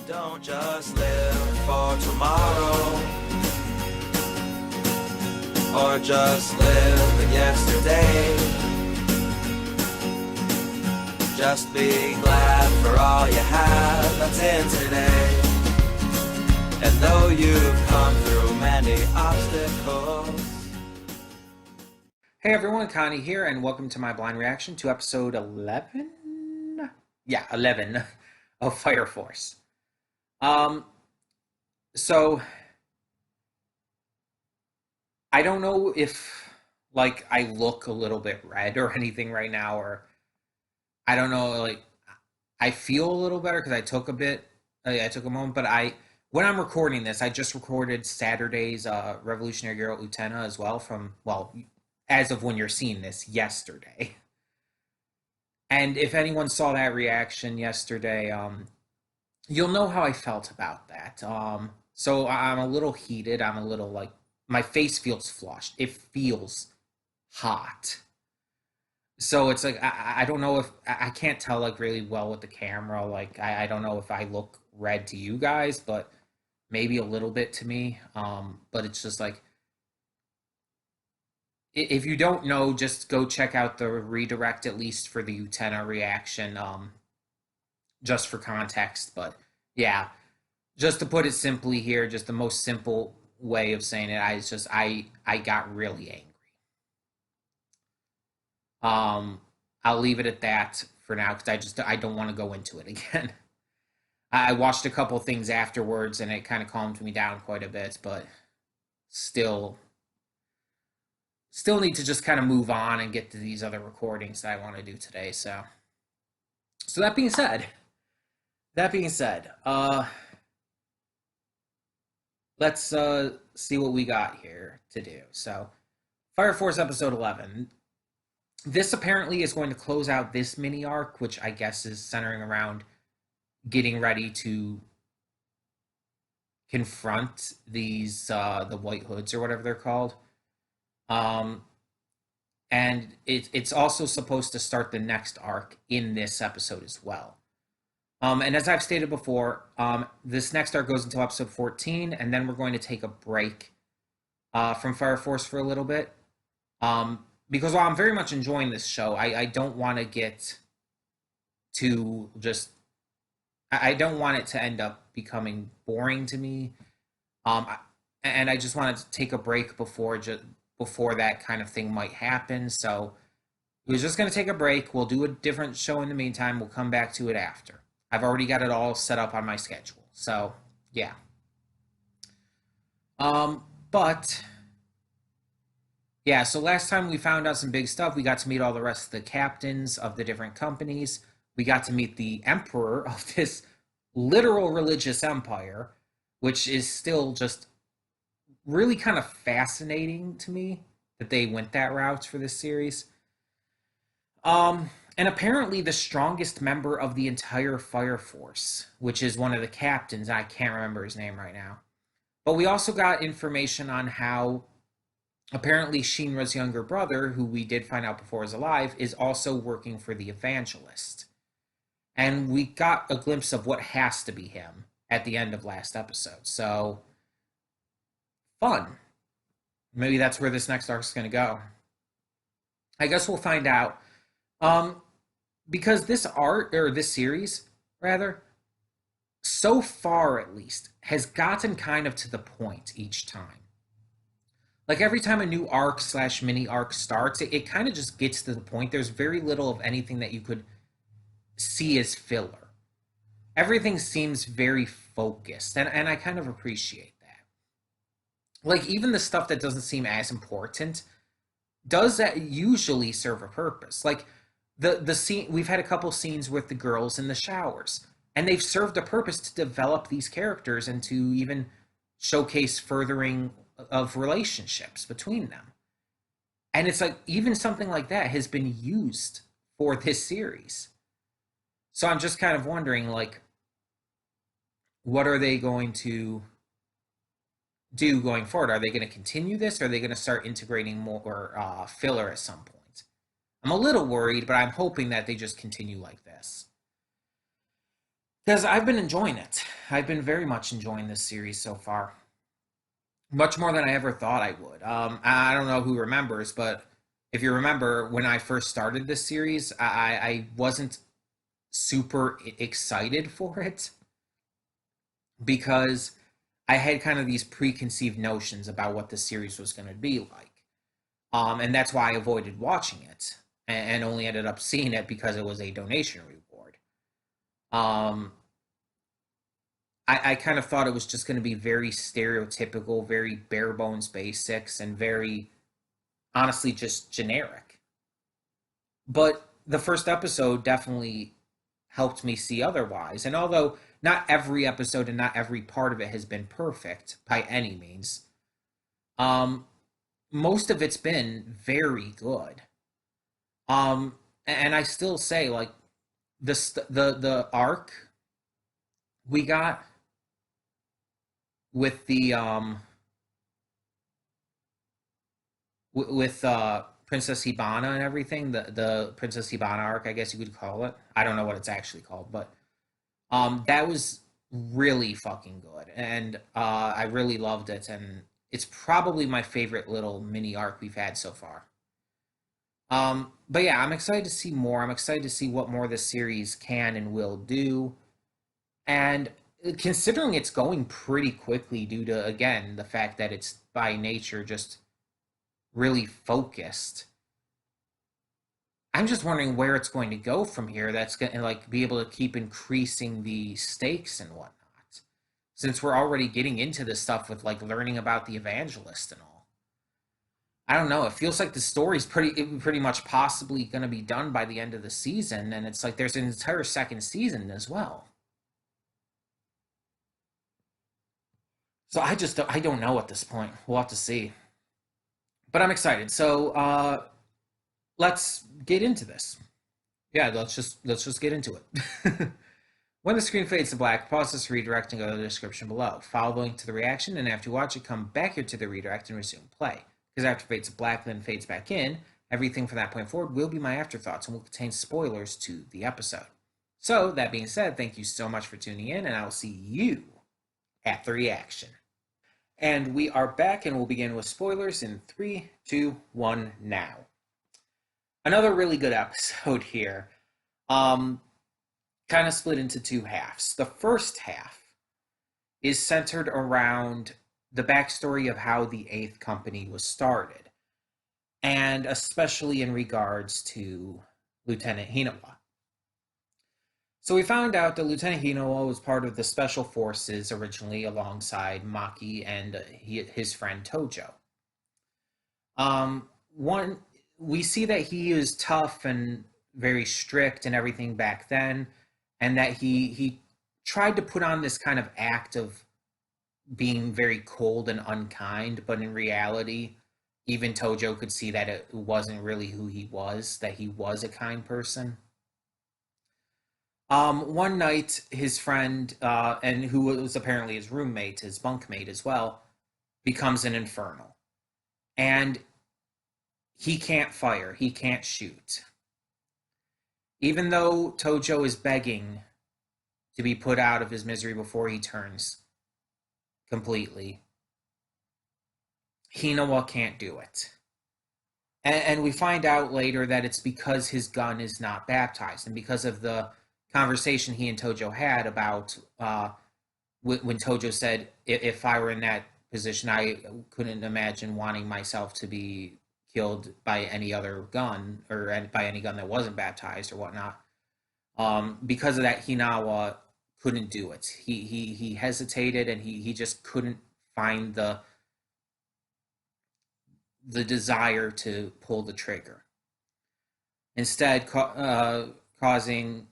Don't just live for tomorrow, or just live in yesterday. Just be glad for all you have that's in today. And though you've come through many obstacles. Hey everyone, Connie here, and welcome to my blind reaction to episode 11? Yeah, 11 of Fire Force. So I don't know if I look a little bit red or anything right now, or I don't know, I feel a little better because I took a moment, but when I'm recording this, I just recorded Saturday's Revolutionary Girl Utena as well as of when you're seeing this, yesterday. And if anyone saw that reaction yesterday, you'll know how I felt about that. So I'm a little heated. I'm a little my face feels flushed. It feels hot. So it's I don't know if I can't tell really well with the camera. I don't know if I look red to you guys, but maybe a little bit to me. But it's just if you don't know, just go check out the redirect at least for the Utena reaction, just for context. But yeah, just to put it simply here, just the most simple way of saying it, I got really angry. I'll leave it at that for now because I don't want to go into it again. I watched a couple things afterwards and it kind of calmed me down quite a bit, but still need to just kind of move on and get to these other recordings that I want to do today. So that being said, let's see what we got here to do. So Fire Force episode 11. This apparently is going to close out this mini arc, which I guess is centering around getting ready to confront these the White Hoods or whatever they're called. And it's also supposed to start the next arc in this episode as well. And as I've stated before, this next arc goes until episode 14, and then we're going to take a break from Fire Force for a little bit. Because while I'm very much enjoying this show, I don't want to get to just... I don't want it to end up becoming boring to me. And I just wanted to take a break before that kind of thing might happen. So we're just going to take a break. We'll do a different show in the meantime. We'll come back to it after. I've already got it all set up on my schedule. So, yeah. But, yeah, so last time we found out some big stuff. We got to meet all the rest of the captains of the different companies. We got to meet the emperor of this literal religious empire, which is still just really kind of fascinating to me that they went that route for this series. And apparently the strongest member of the entire Fire Force, which is one of the captains, I can't remember his name right now. But we also got information on how apparently Shinra's younger brother, who we did find out before is alive, is also working for the Evangelist. And we got a glimpse of what has to be him at the end of last episode. So, fun. Maybe that's where this next arc is going to go. I guess we'll find out. Because this series, so far at least, has gotten kind of to the point each time. Every time a new arc / mini arc starts, it kind of just gets to the point. There's very little of anything that you could see as filler. Everything seems very focused, and I kind of appreciate that. Even the stuff that doesn't seem as important does that usually serve a purpose. The scene, we've had a couple scenes with the girls in the showers, and they've served a purpose to develop these characters and to even showcase furthering of relationships between them. And it's even something like that has been used for this series. So I'm just kind of wondering, what are they going to do going forward? Are they going to continue this, or are they going to start integrating more filler at some point? I'm a little worried, but I'm hoping that they just continue like this. Because I've been enjoying it. I've been very much enjoying this series so far, much more than I ever thought I would. I don't know who remembers, but if you remember when I first started this series, I wasn't super excited for it because I had kind of these preconceived notions about what the series was going to be like. And that's why I avoided watching it and only ended up seeing it because it was a donation reward. Um, I kind of thought it was just going to be very stereotypical, very bare bones basics, and very honestly just generic. But the first episode definitely helped me see otherwise. And although not every episode and not every part of it has been perfect by any means, um, most of it's been very good. And I still say like the arc we got with the with Princess Hibana and everything, the Princess Hibana arc, I guess you could call it. I don't know what it's actually called, but that was really fucking good, and I really loved it, and it's probably my favorite little mini arc we've had so far. But yeah, I'm excited to see more. I'm excited to see what more this series can and will do, and considering it's going pretty quickly due to again the fact that it's by nature just really focused. I'm just wondering where it's going to go from here. That's going to like be able to keep increasing the stakes and whatnot. Since we're already getting into this stuff with like learning about the evangelist and all. I don't know. It feels like the story's pretty much possibly going to be done by the end of the season, and it's like there's an entire second season as well. So I don't know at this point. We'll have to see. But I'm excited. So let's get into this. Yeah, let's just get into it. When the screen fades to black, pause this redirect and go to the description below. Follow the link to the reaction, and after you watch it, come back here to the redirect and resume play. Because after it fades to black, then fades back in, everything from that point forward will be my afterthoughts and will contain spoilers to the episode. So, that being said, thank you so much for tuning in, and I will see you at the reaction. And we are back, and we'll begin with spoilers in 3, 2, 1, now. Another really good episode here. Kind of split into two halves. The first half is centered around the backstory of how the Eighth Company was started, and especially in regards to Lieutenant Hinawa. So we found out that Lieutenant Hinawa was part of the Special Forces originally alongside Maki and his friend Tojo. One, we see that he is tough and very strict and everything back then, and that he tried to put on this kind of act of being very cold and unkind, but in reality, even Tojo could see that it wasn't really who he was, that he was a kind person. One night, his friend, and who was apparently his roommate, his bunkmate as well, becomes an infernal. And he can't fire, he can't shoot. Even though Tojo is begging to be put out of his misery before he turns completely, Hinawa can't do it. And we find out later that it's because his gun is not baptized, and because of the conversation he and Tojo had about when Tojo said, if I were in that position, I couldn't imagine wanting myself to be killed by any other gun or by any gun that wasn't baptized or whatnot. Because of that, Hinawa couldn't do it. He hesitated, and he just couldn't find the desire to pull the trigger. Instead, causing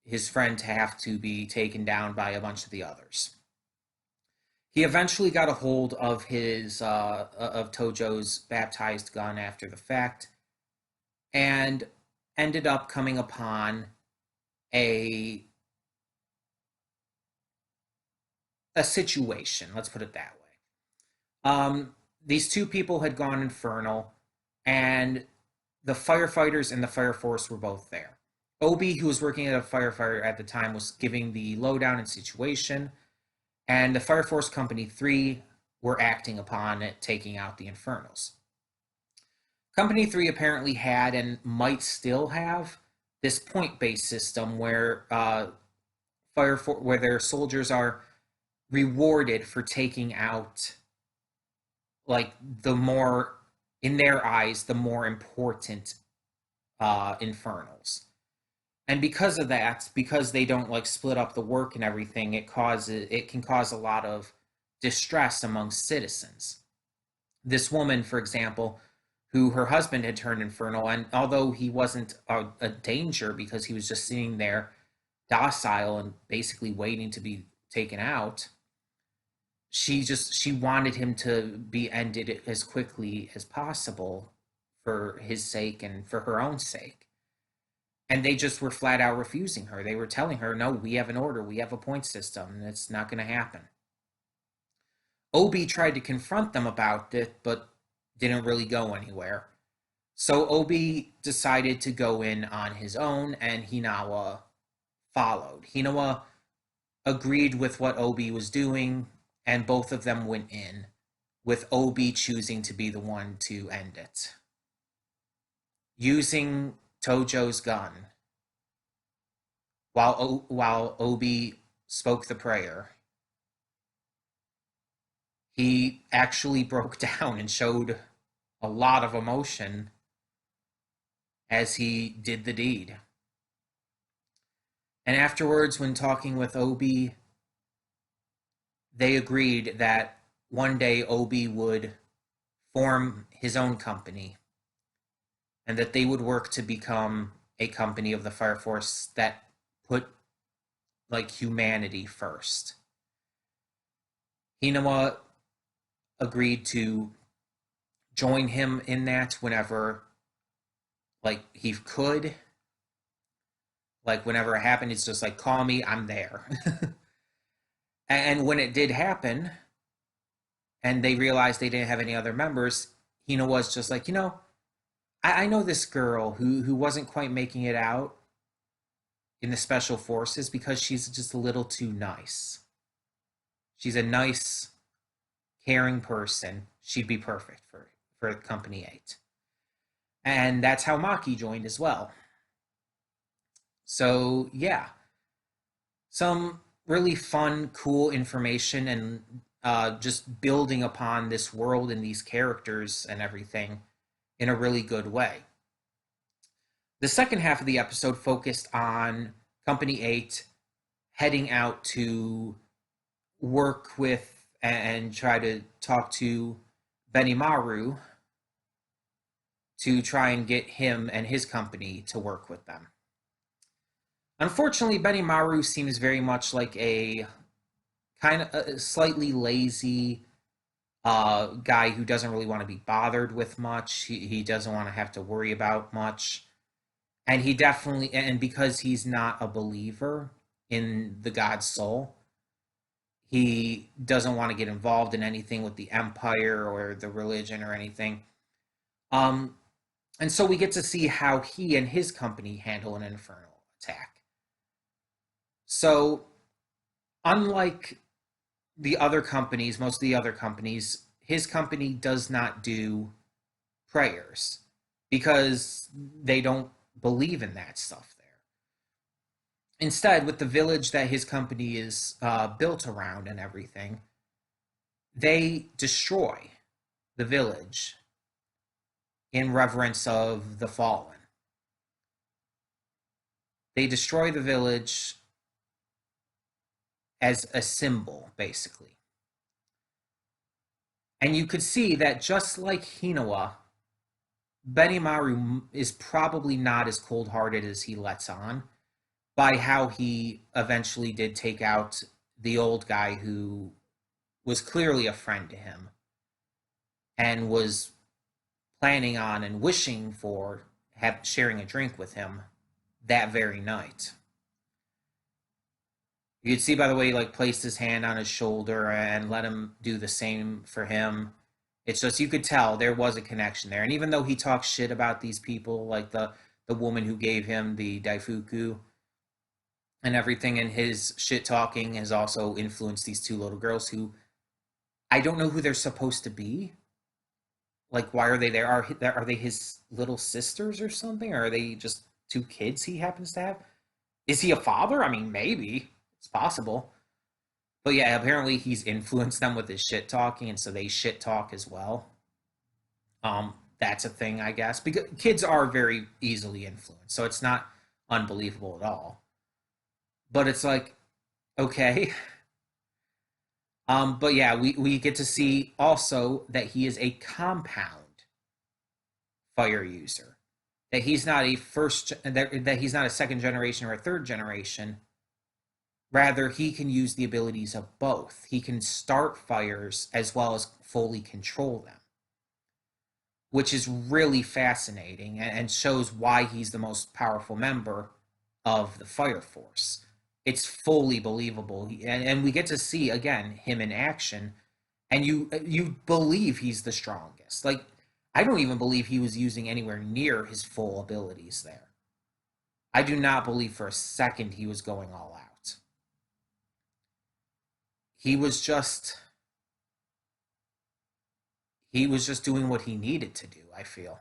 his friend to have to be taken down by a bunch of the others. He eventually got a hold of his of Tojo's baptized gun after the fact, and ended up coming upon a situation. Let's put it that way. These two people had gone infernal, and the firefighters and the fire force were both there. Obi, who was working at a firefighter at the time, was giving the lowdown and situation, and the Fire Force Company 3 were acting upon it, taking out the Infernals. Company 3 apparently had and might still have this point-based system where where their soldiers are rewarded for taking out, like, the more, in their eyes, the more important Infernals. And because of that, because they don't like split up the work and everything, it can cause a lot of distress among citizens. This woman, for example, who her husband had turned infernal, and although he wasn't a danger because he was just sitting there docile and basically waiting to be taken out, she wanted him to be ended as quickly as possible for his sake and for her own sake. And they just were flat out refusing her. They were telling her, no, we have an order, we have a point system, and it's not going to happen. Obi tried to confront them about it, but didn't really go anywhere. So Obi decided to go in on his own, and Hinawa followed. Hinawa agreed with what Obi was doing, and both of them went in, with Obi choosing to be the one to end it. Using Tojo's gun, while Obi spoke the prayer, he actually broke down and showed a lot of emotion as he did the deed. And afterwards, when talking with Obi, they agreed that one day Obi would form his own company and that they would work to become a company of the Fire Force that put like humanity first. Hinawa agreed to join him in that whenever like he could. Like whenever it happened, it's just like, call me, I'm there. And when it did happen, and they realized they didn't have any other members, Hina was just like, I know this girl who wasn't quite making it out in the special forces because she's just a little too nice. She's a nice, caring person. She'd be perfect for Company 8. And that's how Maki joined as well. So, yeah. Some really fun, cool information and just building upon this world and these characters and everything in a really good way. The second half of the episode focused on Company 8 heading out to work with and try to talk to Benimaru to try and get him and his company to work with them. Unfortunately, Benimaru seems very much like a kind of a slightly lazy guy who doesn't really want to be bothered with much. He doesn't want to have to worry about much. And he definitely, and because he's not a believer in the God's soul, he doesn't want to get involved in anything with the Empire or the religion or anything. And so we get to see how he and his company handle an infernal attack. So, unlike the other companies, most of the other companies, his company does not do prayers because they don't believe in that stuff there. Instead, with the village that his company is built around and everything, they destroy the village in reverence of the fallen. They destroy the village as a symbol, basically. And you could see that just like Hinawa, Benimaru is probably not as cold-hearted as he lets on by how he eventually did take out the old guy who was clearly a friend to him and was planning on and wishing for sharing a drink with him that very night. You could see by the way he like placed his hand on his shoulder and let him do the same for him. It's just you could tell there was a connection there. And even though he talks shit about these people, like the the woman who gave him the daifuku and everything, and his shit talking has also influenced these two little girls who I don't know who they're supposed to be. Like, why are they there? Are they his little sisters or something? Or are they just two kids he happens to have? Is he a father? I mean, maybe it's possible. But yeah, apparently he's influenced them with his shit talking, and so they shit talk as well. That's a thing, I guess, because kids are very easily influenced, so it's not unbelievable at all. But it's like, okay. But yeah, we get to see also that he is a compound fire user. That he's not a that he's not a second generation or a third generation. Rather, he can use the abilities of both. He can start fires as well as fully control them, which is really fascinating and shows why he's the most powerful member of the Fire Force. It's fully believable, and we get to see again him in action, and you believe he's the strongest. Like, I don't even believe he was using anywhere near his full abilities there. I do not believe for a second he was going all out. He was just doing what he needed to do, I feel.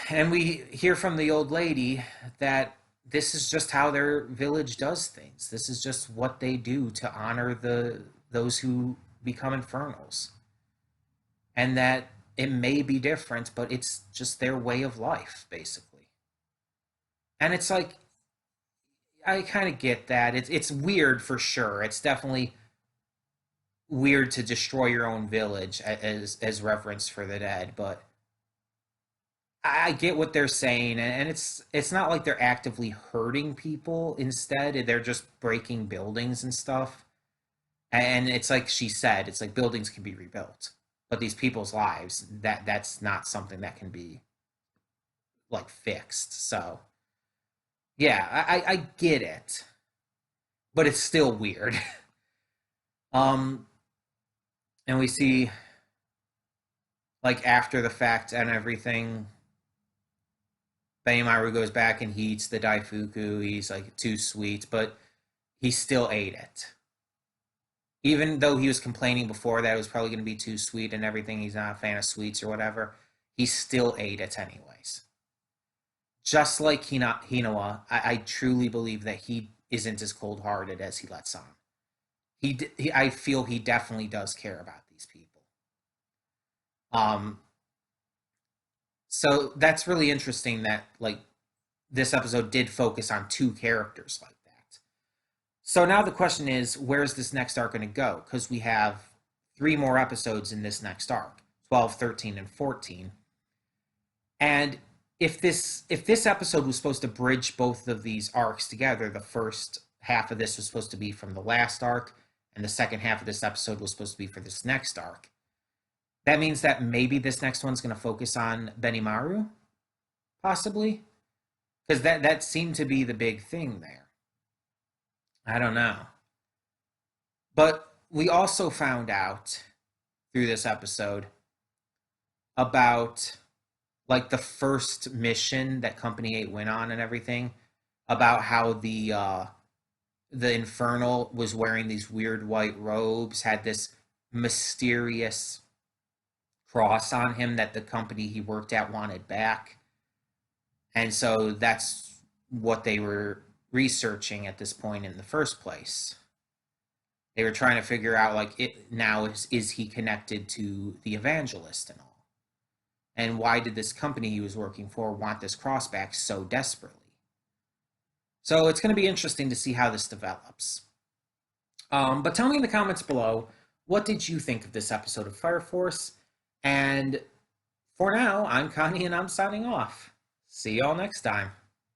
And we hear from the old lady that this is just how their village does things. This is just what they do to honor those who become infernals. And that it may be different, but it's just their way of life, basically. And it's like, I kind of get that. It's weird for sure. It's definitely weird to destroy your own village as reverence for the dead, but I get what they're saying, and it's not like they're actively hurting people. Instead, they're just breaking buildings and stuff. And it's like she said, it's like buildings can be rebuilt, but these people's lives, that's not something that can be like fixed. So yeah, I get it, but it's still weird. um, and we see like after the fact and everything, Benimaru goes back and he eats the daifuku. He's like too sweet, but he still ate it. Even though he was complaining before that it was probably going to be too sweet and everything, he's not a fan of sweets or whatever, he still ate it anyways. Just like Hinawa, I truly believe that he isn't as cold-hearted as he lets on. I feel he definitely does care about these people. Um, so that's really interesting that like this episode did focus on two characters like that. So now the question is, where's this next arc going to go? Because we have 3 more episodes in this next arc, 12, 13, and 14. And if this episode was supposed to bridge both of these arcs together, the first half of this was supposed to be from the last arc, and the second half of this episode was supposed to be for this next arc. That means that maybe this next one's going to focus on Benimaru, possibly, because that seemed to be the big thing there. I don't know. But we also found out through this episode about like the first mission that Company 8 went on and everything, about how the Infernal was wearing these weird white robes, had this mysterious cross on him that the company he worked at wanted back. And so that's what they were researching at this point in the first place. They were trying to figure out like is he connected to the evangelist and all? And why did this company he was working for want this cross back so desperately? So it's going to be interesting to see how this develops. But tell me in the comments below, what did you think of this episode of Fire Force? And for now, I'm Connie and I'm signing off. See y'all next time.